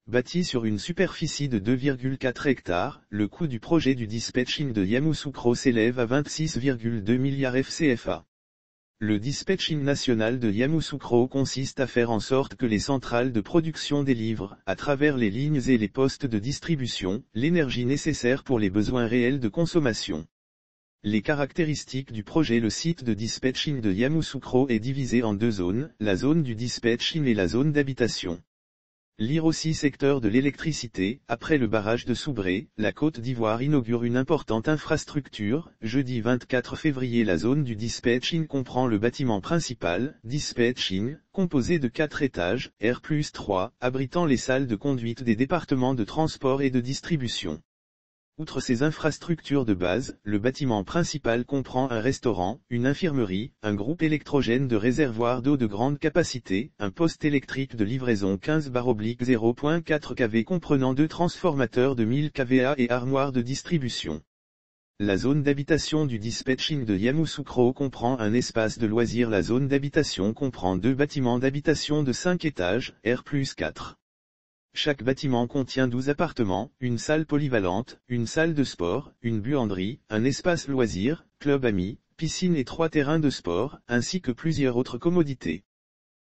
Bâti sur une superficie de 2,4 hectares, le coût du projet du dispatching de Yamoussoukro s'élève à 26,2 milliards FCFA. Le dispatching national de Yamoussoukro consiste à faire en sorte que les centrales de production délivrent, à travers les lignes et les postes de distribution, l'énergie nécessaire pour les besoins réels de consommation. Les caractéristiques du projet. Le site de dispatching de Yamoussoukro est divisé en deux zones, la zone du dispatching et la zone d'habitation. Lire aussi secteur de l'électricité. Après le barrage de Soubré, la Côte d'Ivoire inaugure une importante infrastructure. Jeudi 24 février, la zone du dispatching comprend le bâtiment principal, dispatching, composé de 4 étages, R+3, abritant les salles de conduite des départements de transport et de distribution. Outre ces infrastructures de base, le bâtiment principal comprend un restaurant, une infirmerie, un groupe électrogène de réservoirs d'eau de grande capacité, un poste électrique de livraison 15/0.4 kV comprenant 2 transformateurs de 1000 kVA et armoires de distribution. La zone d'habitation du dispatching de Yamoussoukro comprend un espace de loisirs. La zone d'habitation comprend 2 bâtiments d'habitation de 5 étages, R+4. Chaque bâtiment contient 12 appartements, une salle polyvalente, une salle de sport, une buanderie, un espace loisirs, club amis, piscine et 3 terrains de sport, ainsi que plusieurs autres commodités.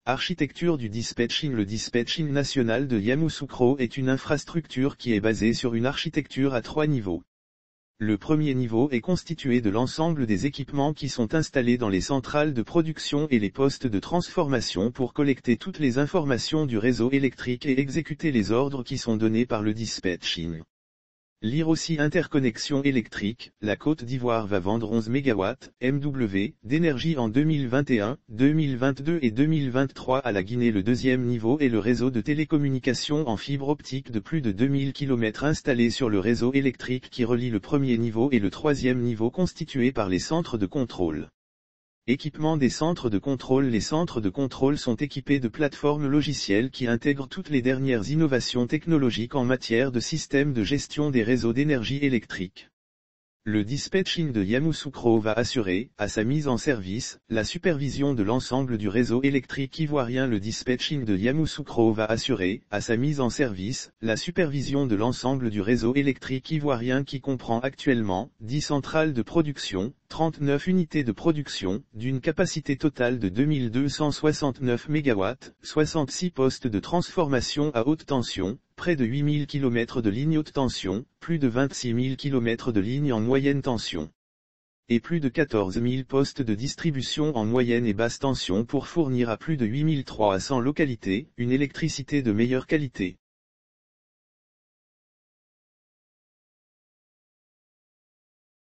Architecture du dispatching. Le dispatching national de Yamoussoukro est une infrastructure qui est basée sur une architecture à 3 niveaux. Le premier niveau est constitué de l'ensemble des équipements qui sont installés dans les centrales de production et les postes de transformation pour collecter toutes les informations du réseau électrique et exécuter les ordres qui sont donnés par le dispatching. Lire aussi interconnexion électrique. La Côte d'Ivoire va vendre 11 MW, MW, d'énergie en 2021, 2022 et 2023 à la Guinée. Le deuxième niveau est le réseau de télécommunications en fibre optique de plus de 2000 km installé sur le réseau électrique qui relie le premier niveau et le troisième niveau constitué par les centres de contrôle. Équipement des centres de contrôle. Les centres de contrôle sont équipés de plateformes logicielles qui intègrent toutes les dernières innovations technologiques en matière de systèmes de gestion des réseaux d'énergie électrique. Le dispatching de Yamoussoukro va assurer, à sa mise en service, la supervision de l'ensemble du réseau électrique ivoirien. Le dispatching de Yamoussoukro va assurer, à sa mise en service, la supervision de l'ensemble du réseau électrique ivoirien qui comprend actuellement 10 centrales de production, 39 unités de production, d'une capacité totale de 2269 MW, 66 postes de transformation à haute tension, près de 8000 km de lignes haute tension, plus de 26 000 km de lignes en moyenne tension. Et plus de 14 000 postes de distribution en moyenne et basse tension pour fournir à plus de 8300 localités, une électricité de meilleure qualité.